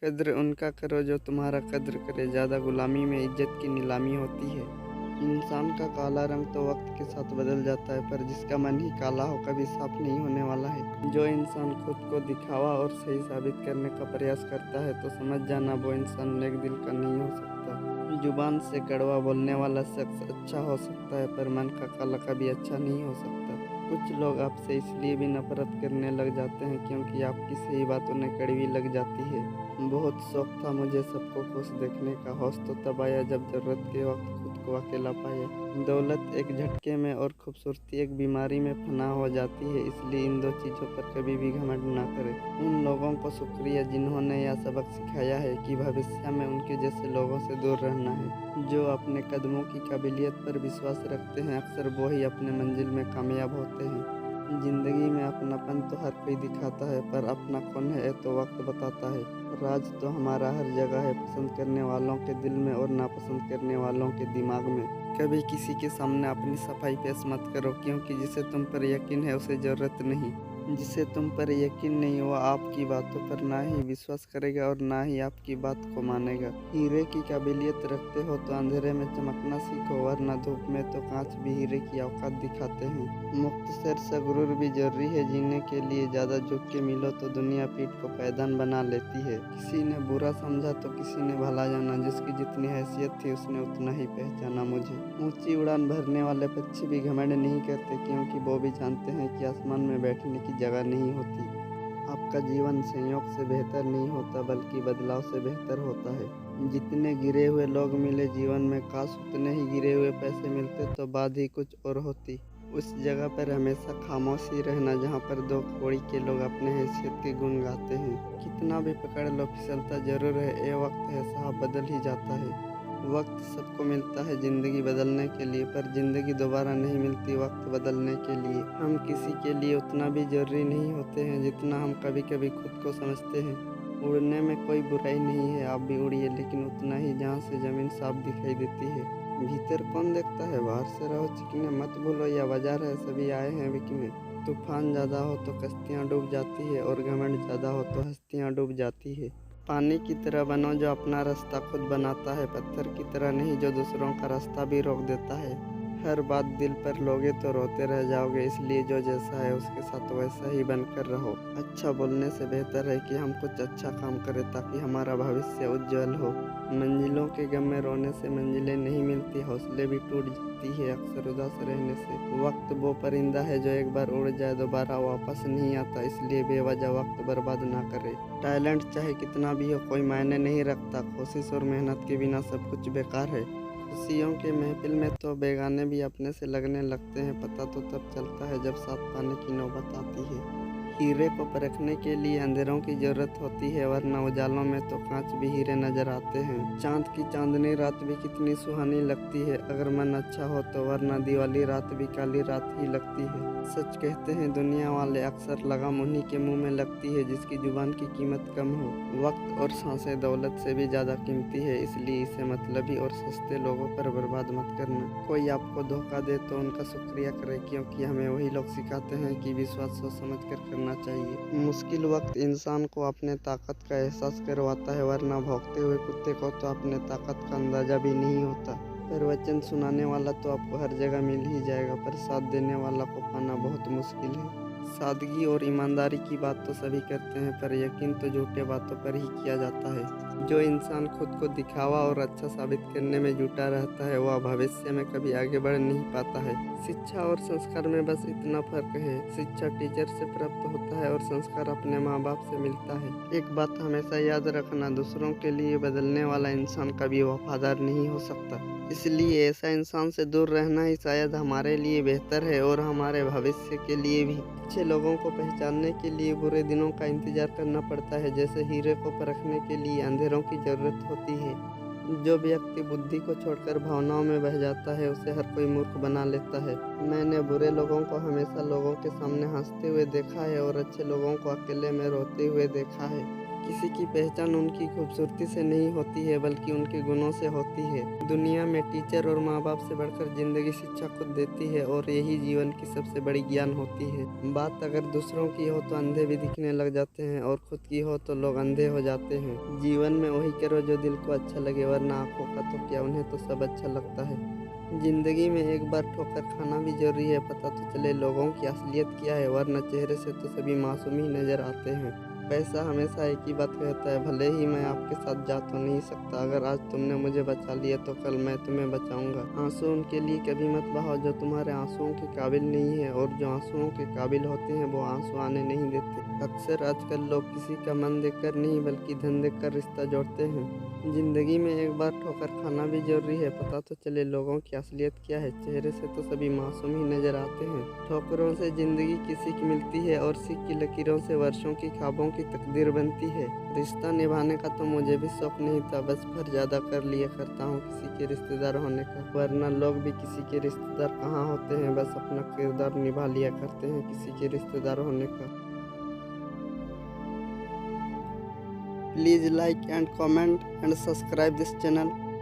कद्र उनका करो जो तुम्हारा कद्र करे, ज़्यादा गुलामी में इज्जत की नीलामी होती है। इंसान का काला रंग तो वक्त के साथ बदल जाता है, पर जिसका मन ही काला हो कभी साफ नहीं होने वाला है। जो इंसान खुद को दिखावा और सही साबित करने का प्रयास करता है तो समझ जाना वो इंसान नेक दिल का नहीं हो सकता। जुबान से कड़वा बोलने वाला शख्स अच्छा हो सकता है, पर मन का काला कभी अच्छा नहीं हो सकता। कुछ लोग आपसे इसलिए भी नफरत करने लग जाते हैं क्योंकि आपकी सही बात उन्हें कड़वी लग जाती है। बहुत शौक था मुझे सबको खुश देखने का, होश तो तब आया जब जरूरत के वक्त खुद को अकेला पाया। दौलत एक झटके में और खूबसूरती एक बीमारी में फना हो जाती है, इसलिए इन दो चीज़ों पर कभी भी घमंड ना करें। उन लोगों को शुक्रिया जिन्होंने यह सबक सिखाया है कि भविष्य में उनके जैसे लोगों से दूर रहना है। जो अपने कदमों की काबिलियत पर विश्वास रखते हैं अक्सर वो ही अपने मंजिल में कामयाब होते हैं। जिंदगी में अपनापन तो हर कोई दिखाता है, पर अपना कौन है तो वक्त बताता है। राज तो हमारा हर जगह है, पसंद करने वालों के दिल में और नापसंद करने वालों के दिमाग में। कभी किसी के सामने अपनी सफाई पेश मत करो, क्योंकि जिसे तुम पर यकीन है उसे ज़रूरत नहीं। जिसे तुम पर यकीन नहीं वो आपकी बातों पर ना ही विश्वास करेगा और ना ही आपकी बात को मानेगा। हीरे की काबिलियत रखते हो तो अंधेरे में चमकना सीखो, वरना धूप में तो कांच भी हीरे की औकात दिखाते हैं। मुख्तसर सा गुरूर भी जरूरी है जीने के लिए, ज़्यादा झुक के मिलो तो दुनिया पीठ को पैदान बना लेती है। किसी ने बुरा समझा तो किसी ने भला जाना, जिसकी जितनी हैसियत थी उसने उतना ही पहचाना मुझे। ऊंची उड़ान भरने वाले पक्षी भी घमंड नहीं करते, क्योंकि वो भी जानते हैं कि आसमान में बैठने की जगह नहीं होती। आपका जीवन संयोग से बेहतर नहीं होता, बल्कि बदलाव से बेहतर होता है। जितने गिरे हुए लोग मिले जीवन में, काश उतने ही गिरे हुए पैसे मिलते तो बात ही कुछ और होती। उस जगह पर हमेशा खामोशी रहना जहाँ पर दो कौड़ी के लोग अपने हैसियत के गुण गाते हैं। कितना भी पकड़ लो फिसलता जरूर है, ये वक्त है साहब बदल ही जाता है। वक्त सबको मिलता है ज़िंदगी बदलने के लिए, पर ज़िंदगी दोबारा नहीं मिलती वक्त बदलने के लिए। हम किसी के लिए उतना भी ज़रूरी नहीं होते हैं जितना हम कभी कभी खुद को समझते हैं। उड़ने में कोई बुराई नहीं है, आप भी उड़िए, लेकिन उतना ही जहाँ से ज़मीन साफ दिखाई देती है। भीतर कौन देखता है, बाहर से रहो चिकने, मत भूलो यह बाजार है सभी आए हैं बिकने। तूफान ज़्यादा हो तो कश्तियाँ डूब जाती है, और घमंड ज़्यादा हो तो हस्तियाँ डूब जाती है। पानी की तरह बनो जो अपना रास्ता खुद बनाता है, पत्थर की तरह नहीं जो दूसरों का रास्ता भी रोक देता है। हर बात दिल पर लोगे तो रोते रह जाओगे, इसलिए जो जैसा है उसके साथ वैसा ही बनकर रहो। अच्छा बोलने से बेहतर है कि हम कुछ अच्छा काम करें ताकि हमारा भविष्य उज्जवल हो। मंजिलों के गम में रोने से मंजिलें नहीं मिलती, हौसले भी टूट जाती है अक्सर उदास रहने से। वक्त वो परिंदा है जो एक बार उड़ जाए दोबारा वापस नहीं आता, इसलिए बेवजह वक्त बर्बाद ना करे। टैलेंट चाहे कितना भी हो कोई मायने नहीं रखता, कोशिश और मेहनत के बिना सब कुछ बेकार है। खुशियों के महफिल में तो बेगाने भी अपने से लगने लगते हैं, पता तो तब चलता है जब साथ पाने की नौबत आती है। हीरे को परखने के लिए अंधेरों की जरूरत होती है, वरना उजालों में तो कांच भी हीरे नजर आते हैं। चांद की चांदनी रात भी कितनी सुहानी लगती है अगर मन अच्छा हो तो, वरना दिवाली रात भी काली रात ही लगती है। सच कहते हैं दुनिया वाले अक्सर, लगाम उन्हीं के मुंह में लगती है जिसकी जुबान की कीमत कम हो। वक्त और सांसें दौलत से भी ज़्यादा कीमती है, इसलिए इसे मतलबी और सस्ते लोगों पर बर्बाद मत करना। कोई आपको धोखा दे तो उनका शुक्रिया करें, क्योंकि हमें वही लोग सिखाते हैं कि विश्वास सोच समझ कर करना चाहिए। मुश्किल वक्त इंसान को अपने ताकत का एहसास करवाता है, वरना भौंकते हुए कुत्ते को तो अपने ताकत का अंदाजा भी नहीं होता। पर वचन सुनाने वाला तो आपको हर जगह मिल ही जाएगा, पर साथ देने वाला को पाना बहुत मुश्किल है। सादगी और ईमानदारी की बात तो सभी करते हैं, पर यकीन तो झूठे बातों पर ही किया जाता है। जो इंसान खुद को दिखावा और अच्छा साबित करने में जुटा रहता है वह भविष्य में कभी आगे बढ़ नहीं पाता है। शिक्षा और संस्कार में बस इतना फर्क है, शिक्षा टीचर से प्राप्त होता है और संस्कार अपने माँ बाप से मिलता है। एक बात हमेशा याद रखना, दूसरों के लिए बदलने वाला इंसान कभी वफादार नहीं हो सकता, इसलिए ऐसा इंसान से दूर रहना ही शायद हमारे लिए बेहतर है और हमारे भविष्य के लिए भी। अच्छे लोगों को पहचानने के लिए बुरे दिनों का इंतजार करना पड़ता है, जैसे हीरे को परखने के लिए अंधेरों की जरूरत होती है। जो व्यक्ति बुद्धि को छोड़कर भावनाओं में बह जाता है उसे हर कोई मूर्ख बना लेता है। मैंने बुरे लोगों को हमेशा लोगों के सामने हंसते हुए देखा है और अच्छे लोगों को अकेले में रोते हुए देखा है। किसी की पहचान उनकी खूबसूरती से नहीं होती है बल्कि उनके गुणों से होती है। दुनिया में टीचर और माँ बाप से बढ़कर ज़िंदगी शिक्षा खुद देती है और यही जीवन की सबसे बड़ी ज्ञान होती है। बात अगर दूसरों की हो तो अंधे भी दिखने लग जाते हैं और खुद की हो तो लोग अंधे हो जाते हैं। जीवन में वही करो जो दिल को अच्छा लगे, वरना आँखों का तो क्या, उन्हें तो सब अच्छा लगता है। ज़िंदगी में एक बार ठोकर खाना भी ज़रूरी है, पता तो चले लोगों की असलियत क्या है, वरना चेहरे से तो सभी मासूम ही नज़र आते हैं। पैसा हमेशा एक ही बात कहता है, भले ही मैं आपके साथ जा तो नहीं सकता, अगर आज तुमने मुझे बचा लिया तो कल मैं तुम्हें बचाऊंगा। आंसू उनके लिए कभी मत बहाओ जो तुम्हारे आंसुओं के काबिल नहीं है, और जो आंसुओं के काबिल होते हैं वो आंसू आने नहीं देते। अक्सर आजकल लोग किसी का मन देखकर नहीं बल्कि धन देखकर रिश्ता जोड़ते हैं। जिंदगी में एक बार ठोकर खाना भी जरूरी है, पता तो चले लोगों की असलियत क्या है, चेहरे से तो सभी मासूम ही नजर आते हैं। ठोकरों से जिंदगी की सीख मिलती है और सीख की लकीरों से वर्षों की ख्वाबों की तकदीर बनती है। रिश्ता निभाने का तो मुझे भी शौक नहीं था, बस भर ज्यादा कर लिया करता हूँ किसी के रिश्तेदार होने का, वरना लोग भी किसी के रिश्तेदार कहाँ होते हैं, बस अपना किरदार निभा लिया करते हैं किसी के रिश्तेदार होने का। Please like and comment and subscribe this channel.